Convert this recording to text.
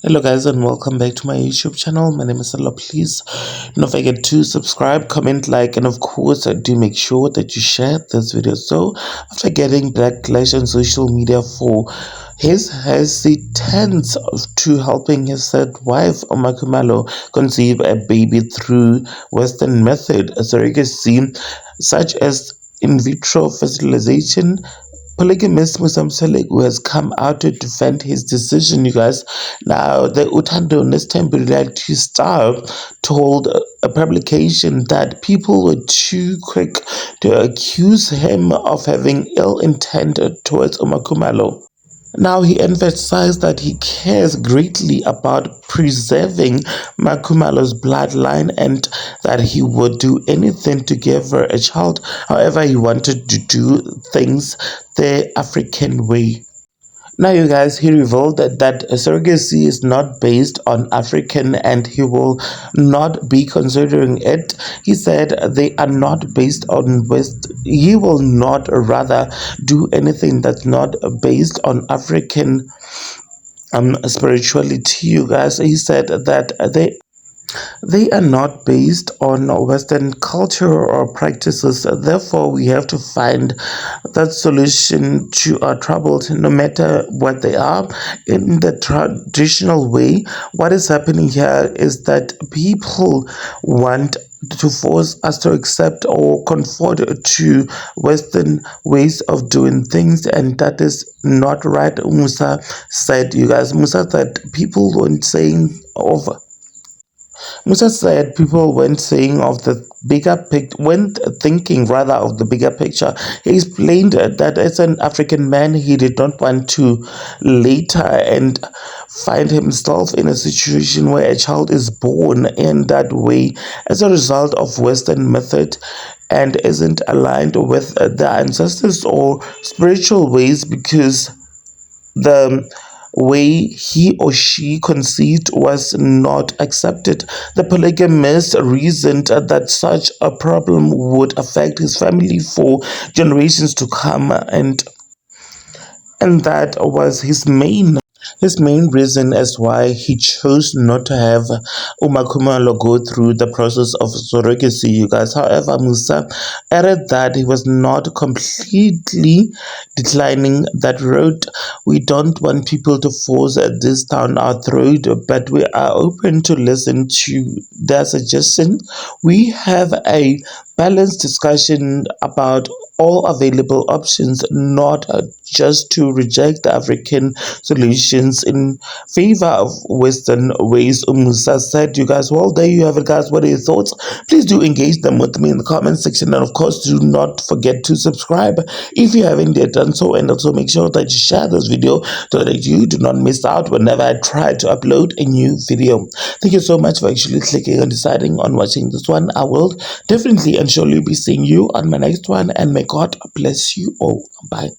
Hello guys and welcome back to my YouTube channel. My name is Salo. Please don't forget to subscribe, comment, like, and of course do make sure that you share this video. So after getting backlash on social media for his hesitance to helping his third wife Makhumalo conceive a baby through Western method, surrogacy such as in vitro fertilization, polygamist MUSA MSELEKU has come out to defend his decision, you guys. Now, the Uthando Nestembulality Star told a publication that people were too quick to accuse him of having ill intent towards Makhumalo. Now, he emphasized that he cares greatly about preserving Makhumalo's bloodline and that he would do anything to give her a child. However, he wanted to do things the African way. Now, you guys, he revealed that surrogacy is not based on African and he will not be considering it. He said they are not based on West. He will not rather do anything that's not based on African spirituality, you guys. He said that they are not based on Western culture or practices. Therefore, we have to find that solution to our troubles, no matter what they are. In the traditional way, what is happening here is that people want to force us to accept or conform to Western ways of doing things, and that is not right. Musa said, you guys, Musa said people weren't saying over. Musa said people weren't saying of the bigger picture, weren't thinking rather of the bigger picture. He explained that as an African man, he did not want to later and find himself in a situation where a child is born in that way as a result of Western method and isn't aligned with the ancestors or spiritual ways, because the way he or she conceived was not accepted. The polygamist reasoned that such a problem would affect his family for generations to come, and that was his main reason as why he chose not to have Makhumalo go through the process of surrogacy, you guys. However, Musa added that he was not completely declining that road. We don't want people to force this down our throat, but we are open to listen to their suggestions. We have a balanced discussion about all available options, not just to reject the African solutions in favor of Western ways, Musa said. You guys, well, there you have it, guys. What are your thoughts? Please do engage them with me in the comment section, and of course do not forget to subscribe if you haven't yet done so, and also make sure that you share this video so that you do not miss out whenever I try to upload a new video. Thank you so much for actually clicking and deciding on watching this one. I will definitely and surely be seeing you on my next one, and may God bless you all. Bye.